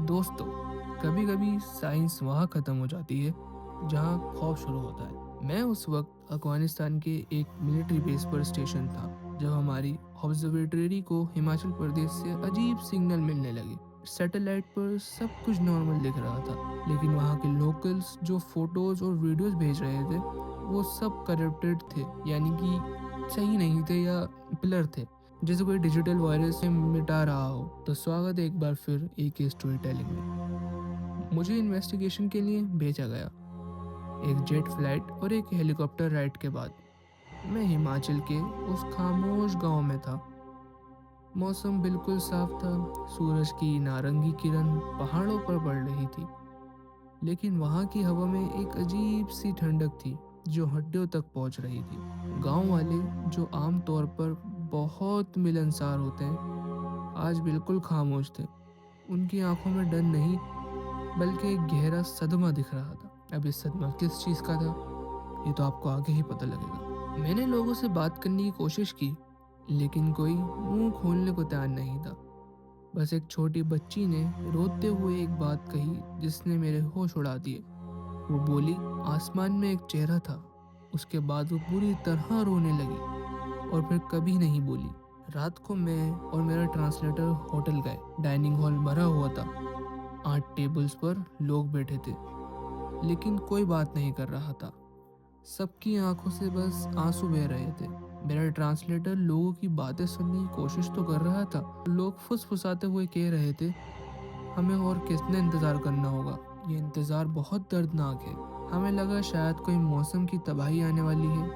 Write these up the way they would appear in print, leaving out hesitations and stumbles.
दोस्तों, कभी कभी साइंस वहाँ ख़त्म हो जाती है जहाँ खौफ शुरू होता है। मैं उस वक्त अफगानिस्तान के एक मिलिट्री बेस पर स्टेशन था जब हमारी ऑब्जर्वेटरी को हिमाचल प्रदेश से अजीब सिग्नल मिलने लगे। सैटेलाइट पर सब कुछ नॉर्मल दिख रहा था, लेकिन वहाँ के लोकल्स जो फोटोज और वीडियोस भेज रहे थे वो सब करप्टेड थे, यानी कि सही नहीं थे या ब्लर थे, जैसे कोई डिजिटल वायरस से मिटा रहा हो। तो स्वागत है एक बार फिर एक स्टोरी टेलिंग में। मुझे इन्वेस्टिगेशन के लिए भेजा गया। एक जेट फ्लाइट और एक हेलीकॉप्टर राइड के बाद मैं हिमाचल के उस खामोश गांव में था। मौसम बिल्कुल साफ था, सूरज की नारंगी किरण पहाड़ों पर पड़ रही थी, लेकिन वहाँ की हवा में एक अजीब सी ठंडक थी जो हड्डियों तक पहुँच रही थी। गांव वाले जो आम तौर पर बहुत मिलनसार होते हैं, आज बिल्कुल खामोश थे। उनकी आंखों में डर नहीं, बल्कि एक गहरा सदमा दिख रहा था। अब इस सदमा किस चीज़ का था, ये तो आपको आगे ही पता लगेगा। मैंने लोगों से बात करने की कोशिश की, लेकिन कोई मुंह खोलने को तैयार नहीं था। बस एक छोटी बच्ची ने रोते हुए एक बात कही जिसने मेरे होश उड़ा दिए। वो बोली, आसमान में एक चेहरा था। उसके बाद वो पूरी तरह रोने लगी और फिर कभी नहीं बोली। रात को मैं और मेरा ट्रांसलेटर होटल गए। डाइनिंग हॉल भरा हुआ था, 8 टेबल्स पर लोग बैठे थे, लेकिन कोई बात नहीं कर रहा था। सबकी आंखों से बस आंसू बह रहे थे। मेरा ट्रांसलेटर लोगों की बातें सुनने की कोशिश तो कर रहा था। लोग फुसफुसाते हुए कह रहे थे, हमें और कितना इंतज़ार करना होगा, ये इंतज़ार बहुत दर्दनाक है। हमें लगा शायद कोई मौसम की तबाही आने वाली है,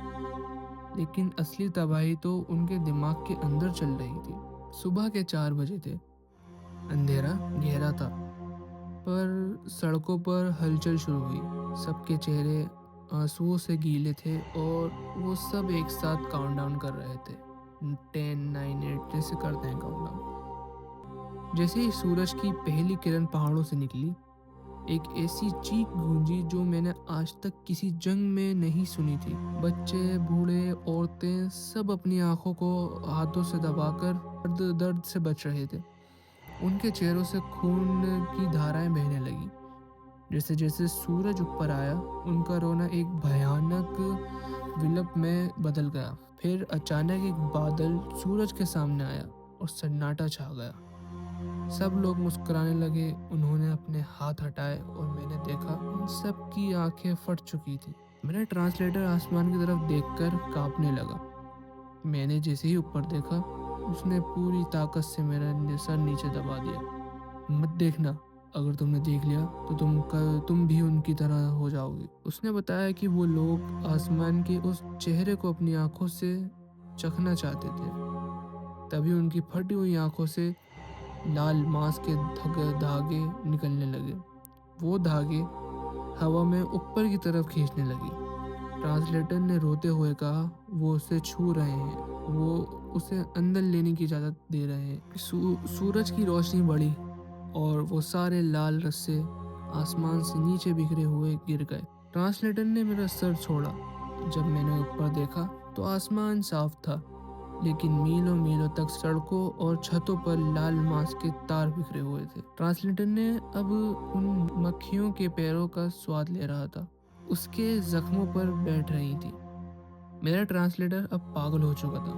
लेकिन असली तबाही तो उनके दिमाग के अंदर चल रही थी। सुबह के 4 बजे थे। अंधेरा गहरा था, पर सड़कों पर हलचल शुरू हुई। सबके चेहरे आंसुओं से गीले थे और वो सब एक साथ काउंटडाउन कर रहे थे। 10, 9, 8 जैसे करते हैं काउंटडाउन। जैसे ही सूरज की पहली किरण पहाड़ों से निकली, एक ऐसी चीख गूंजी जो मैंने आज तक किसी जंग में नहीं सुनी थी। बच्चे, बूढ़े, औरतें सब अपनी आंखों को हाथों से दबाकर दर्द से बच रहे थे। उनके चेहरों से खून की धाराएं बहने लगी। जैसे जैसे सूरज ऊपर आया, उनका रोना एक भयानक विलप में बदल गया। फिर अचानक एक बादल सूरज के सामने आया और सन्नाटा छा गया। सब लोग मुस्कुराने लगे। उन्होंने अपने हाथ हटाए और मैंने देखा उन सब की आंखें फट चुकी थी। मेरा ट्रांसलेटर आसमान की तरफ देखकर कांपने लगा। मैंने जैसे ही ऊपर देखा, उसने पूरी ताकत से मेरा सर नीचे दबा दिया। मत देखना, अगर तुमने देख लिया तो तुम भी उनकी तरह हो जाओगे। उसने बताया कि वो लोग आसमान के उस चेहरे को अपनी आंखों से चखना चाहते थे। तभी उनकी फटी हुई आंखों से लाल मांस के धागे निकलने लगे। वो धागे हवा में ऊपर की तरफ खींचने लगी। ट्रांसलेटर ने रोते हुए कहा, वो उसे छू रहे हैं, वो उसे अंदर लेने की इजाज़त दे रहे हैं। सूरज की रोशनी बढ़ी और वो सारे लाल रस्से आसमान से नीचे बिखरे हुए गिर गए। ट्रांसलेटर ने मेरा सर छोड़ा। जब मैंने ऊपर देखा तो आसमान साफ था, लेकिन मीलों मीलों तक सड़कों और छतों पर लाल मांस के तार बिखरे हुए थे। ट्रांसलेटर ने अब उन मक्खियों के पैरों का स्वाद ले रहा था, उसके जख्मों पर बैठ रही थी। मेरा ट्रांसलेटर अब पागल हो चुका था।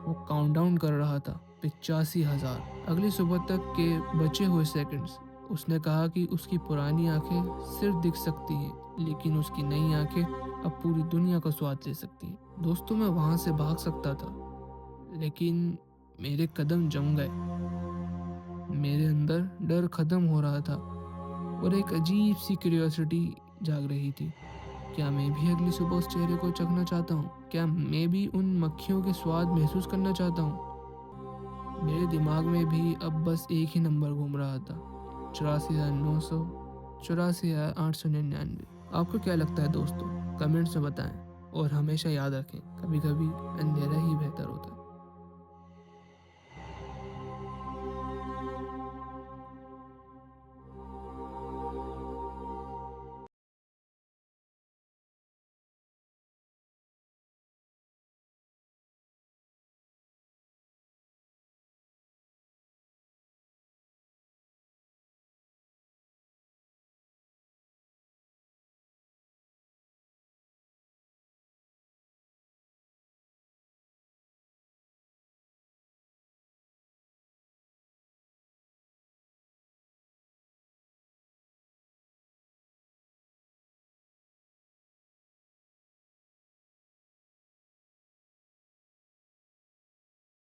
वो काउंटडाउन कर रहा था, 85,000 अगली सुबह तक के बचे हुए सेकंड्स। उसने कहा कि उसकी पुरानी आंखें सिर्फ दिख सकती हैं, लेकिन उसकी नई आंखें अब पूरी दुनिया का स्वाद ले सकती हैं। दोस्तों, मैं वहां से भाग सकता था, लेकिन मेरे कदम जम गए। मेरे अंदर डर खत्म हो रहा था और एक अजीब सी क्यूरियोसिटी जाग रही थी। क्या मैं भी अगली सुबह उस चेहरे को चखना चाहता हूँ? क्या मैं भी उन मक्खियों के स्वाद महसूस करना चाहता हूँ? मेरे दिमाग में भी अब बस एक ही नंबर घूम रहा था, 84,900, 84,899। आपको क्या लगता है दोस्तों? कमेंट्स में बताएं और हमेशा याद रखें, कभी कभी अंधेरा ही बेहतर होता है।